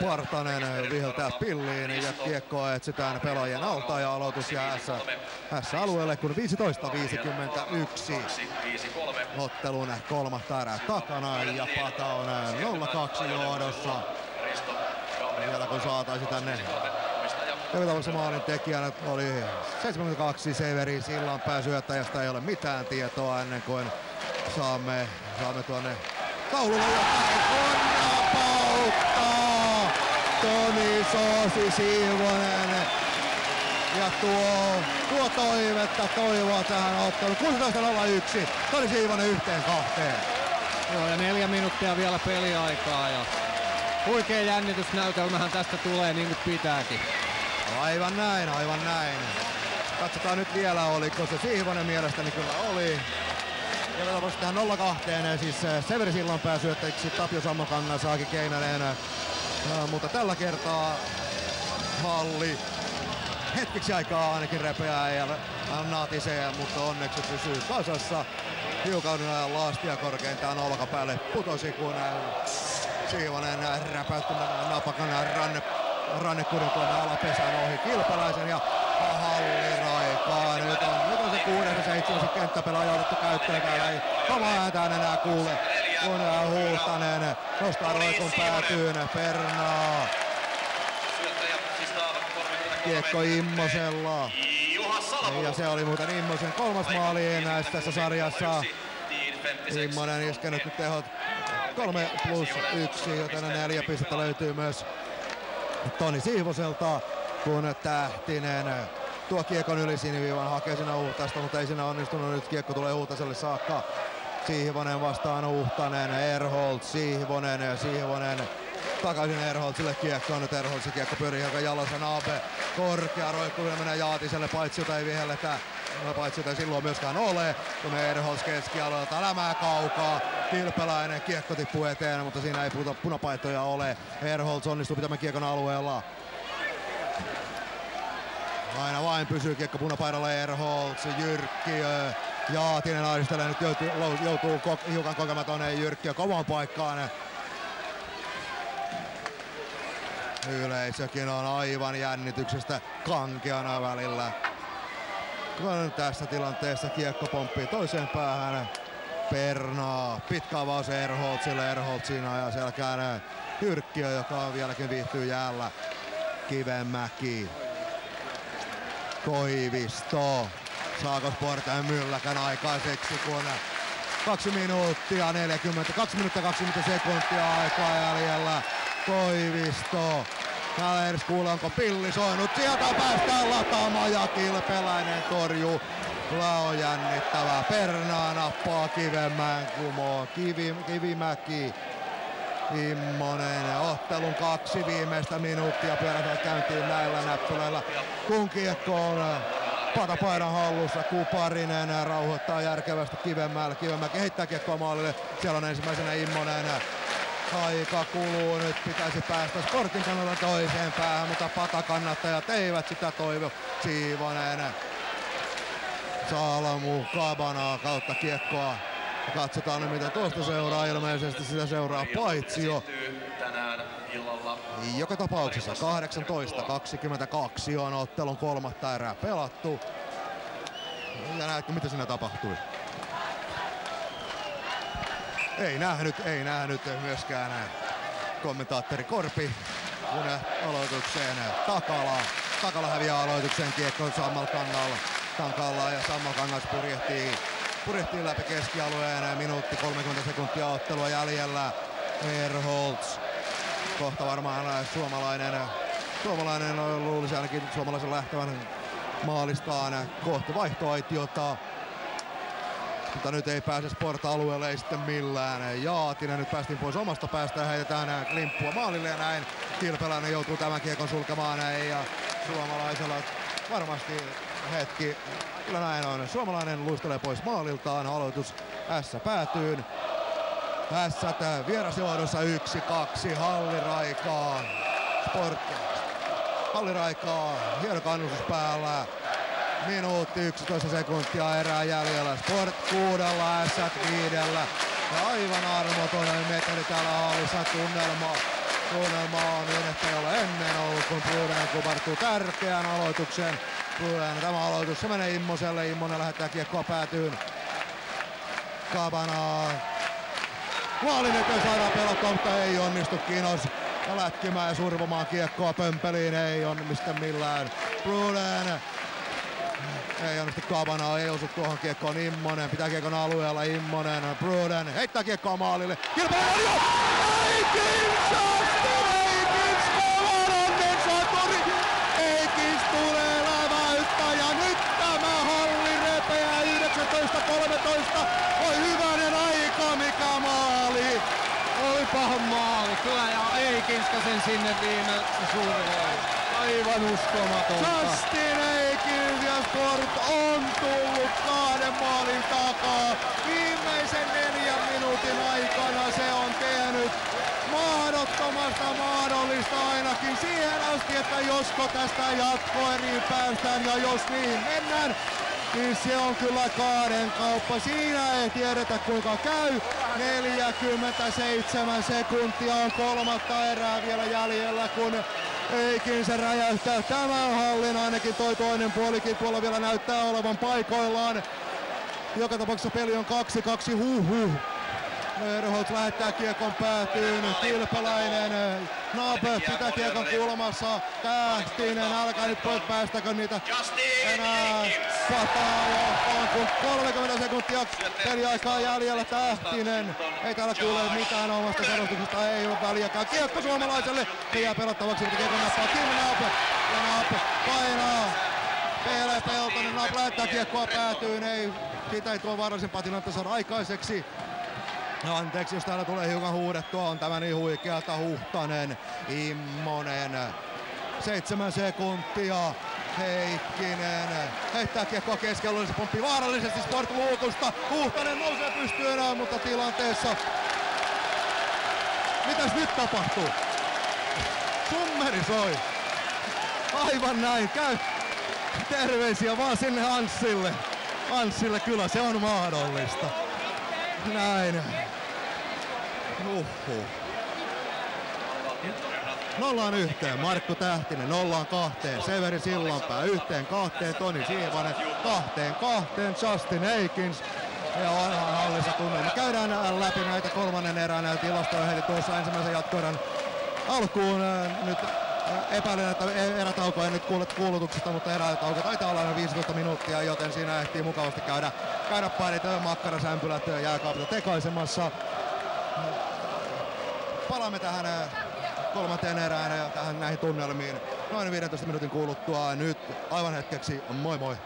Partanen viheltää pilliin ja kiekkoa etsitään pelaajien alta ja aloitus jää S-alueelle, kun 15:51 ottelun kolmatta erää takana ja Pata on 0-2 johdossa. Vielä kun saataisiin tänne kävitavassa maalin tekijänä oli 72 Severi Sillanpää syöttäjästä, ei ole mitään tietoa ennen kuin saamme tuonne taululle jotain napauttaa Toni Soosi Siivonen ja tuo toivoa tähän otteluun. 16:01 Toni Siivonen 1-2. Joo, ja 4 minuuttia vielä peliaikaa ja huikea jännitysnäytelmähän tästä tulee niin kuin pitääkin. Aivan näin. Katsotaan nyt vielä, oliko se Siivonen, mielestäni kyllä oli. Ja vetämässä tähän 0-2, siis Severi Sillanpää syöttäjiksi Tapio Sammakangas, Aaki Keinänen. Mutta tällä kertaa Halli hetkeksi aikaa ainakin repeää ja natisee, mutta onneksi pysyy kasassa. Hiukan laastia korkeintaan olkapäälle putosi, kun Siivonen räpäytti napakan rannekurin tuonne alapesään ohi Kilpeläisen ja Halli raikaa. Nyt on se 6. ja 7. kenttäpelaaja otettu käyttöön. Täällä ei omaa ääntään enää kuule, kun Huuhtanen nostaa roikun päätyyn. Pernaa. Kiekko Immosella. Ja se oli muuten Immosen 3. maali tässä sarjassa. Immonen iskenyt nyt tehot 3+1, joten 4 pistettä löytyy myös Toni Siivoselta, kun Tähtinen tuo kiekon yli siniviivan, hakee siinä Huhtasta, mutta ei siinä onnistunut. Nyt kiekko tulee Huhtaselle saakka. Siivonen vastaan Huhtanen, Erholz, Siivonen takaisin Erholzille kiekkoon. Nyt Erholzin kiekko pyörii joka jalassa. Naabe korkea roikku menee Jaatiselle, Paitsiota ei vihelletä. Paitsiota ei silloin myöskään ole, kun Erholz keskialueelta lämää kaukaa. Kilpeläinen kiekko tippuu eteen, mutta siinä ei punapaitoja ole. Erholz onnistuu pitämään kiekon alueella. Aina vain pysyy kiekko punapaidalla Erholz, Jyrkkiö. Jaatinen aistelee, nyt joutuu hiukan kokematon Jyrkkiö kovaan paikkaan. Yleisökin on aivan jännityksestä kankeana välillä. Kun tässä tilanteessa kiekko pomppii toiseen päähän. Pernaa, pitkä avaus Erholzille, Erholzin ajaa selkään Jyrkkiö, joka vieläkin viihtyy jäällä. Kivenmäki. Koivisto. Saako Sportain Mylläkän aikaiseksi, kun 2 minuuttia 20 sekuntia aikaa jäljellä. Koivisto. Täällä edes kuule, onko pilli soinut. Sieltä päästään lataamaan ja Kilpeläinen torjuu. Kyllä on jännittävää. Pernaa nappaa Kivenmäen kumoon. Kivimäki. Immonen. Ottelun 2 viimeistä minuuttia pyörätään käyntiin näillä näppylöillä. Kun kiekko on Patapaidan hallussa, Kuparinen rauhoittaa järkevästi Kivenmäelle. Kivenmäki heittää kiekkoa maalille. Siellä on ensimmäisenä Immonen. Aika kuluu, nyt pitäisi päästä Sportin kannalta toiseen päähän, mutta Pata-kannattajat eivät sitä toivo. Siivonen, Salmu, Kabanaa kautta kiekkoa. Katsotaan nyt mitä tuosta seuraa, ilmeisesti sitä seuraa Paitsio. Joka tapauksessa 18:22 on ottelun 3. erää pelattu. Ja näetkö mitä siinä tapahtui? Ei nähnyt myöskään kommentaattori Korpi, kun aloitukseen Takala häviää aloitukseen kiekkoon Sammalkankalla ja Sammalkangas purjehtii läpi keskialueen. Minuutti 30 sekuntia ottelua jäljellä. Erholz, kohta varmaan suomalainen luulisi ainakin suomalaisen lähtevän maalistaan kohti vaihtoaitiota. Mutta nyt ei pääse Sport-alueelle, ei sitten millään. Jaatinen nyt päästiin pois omasta päästä ja heitetään klimppua maalille ja näin. Kilpeläinen joutuu tämän kiekon sulkemaan ja suomalaisella varmasti hetki. Kyllä näin on. Suomalainen luistelee pois maaliltaan. Aloitus S päätyyn. S vierasjohdossa 1-2. Halli raikaa. Sport. Halli raikaa. Hieno kannustus päällä. Minuutti 11 sekuntia erää jäljellä. Sport 6, S 5. Ja aivan armoton meteli täällä hallissa. Tunnelma on niin, että ei ole ennen ollut, kun Bruden kumartuu tärkeän aloituksen. Bruden tämä aloitus, se menee Immoselle. Immonen lähettää kiekkoa päätyyn. Kavanagh. Maalin eteen saadaan pelottaa, mutta ei onnistu Kinos. Lätkimään ja survomaan kiekkoa pömpeliin, ei onnistu millään. Bruden. Ei onnistu Kavanagh, ei osu tuohon kiekkoon Immonen. Pitää kiekon alueella Immonen. Bruden heittää kiekkoa maalille. Kilpailu jo! Eikins! Eikins! Kovan onnen saturi! Eikins tulee läväyttää ja nyt tämä halli repeää 19-13. Oi hyvänen aika, mikä maali! Olipahan maali, kyllä, ja Eikinskasen sinne viime survoi. Aivan uskomatonta. Justin Eikins ja Sport on tullut 2 maalin takaa. Viimeisen 4 minuutin aikana se on tehnyt mahdottomasta mahdollista ainakin siihen asti, että josko tästä jatkoeriin päästään ja jos niin mennään, niin se on kyllä 2 kauppa. Siinä ei tiedetä kuinka käy. 47 sekuntia on 3. erää vielä jäljellä, kun Eikin se räjäyttää tämän hallin. Ainakin toi toinen puolikin tuolla vielä näyttää olevan paikoillaan. Joka tapauksessa peli on 2-2 huuhuh. Mörholtz lähettää kiekon päätyyn. Kilpeläinen. Nabe pitää kiekon kulmassa. Tähtinen. Älkää nyt pois, päästäkö niitä enää sataa johtoon, kun 30 sekuntia peliaikaa jäljellä. Tähtinen. Ei täällä kuule mitään omasta selostuksesta. Ei ole väliäkään. Kiekko suomalaiselle. Se jää pelottavaksi, mutta kiekon nappaa kiinni Nabe. Ja Nabe painaa. Pele Peltonen. Nabe lähettää kiekkoa päätyyn. Ei. Siitä ei tuo vaarallisempaa tilannetta saada aikaiseksi. Anteeksi, jos täällä tulee hiukan huudettua, on tämä niin huikealta. Huhtanen, Immonen, 7 sekuntia, Heikkinen, heittää kiekkoa keskellä, se pomppii vaarallisesti Sport luukusta. Huhtanen nousee pystyyn enää, mutta tilanteessa. Mitäs nyt tapahtuu? Summeri soi. Aivan näin, käy. Terveisiä vaan sinne Anssille. Anssille kyllä se on mahdollista. Näin. 0-1 Markku Tähtinen, 0-2 Severi Sillanpää, 1-2 Toni Siivonen, 2-2 Justin Eikins. Ja onhan hallissa tunnelma. Käydään läpi näitä 3. erän tilastoja heti tuossa ensimmäisen jatkoerän alkuun. Nyt epäilen, että erätauko ei nyt kuule kuulutuksesta, mutta erätauko taitaa olla 15 minuuttia, joten siinä ehtii mukavasti käydä parit makkarasämpylät jääkaapita tekaisemassa. Palaamme tähän 3. erään ja näihin tunnelmiin noin 15 minuutin kuluttua. Nyt aivan hetkeksi, moi moi!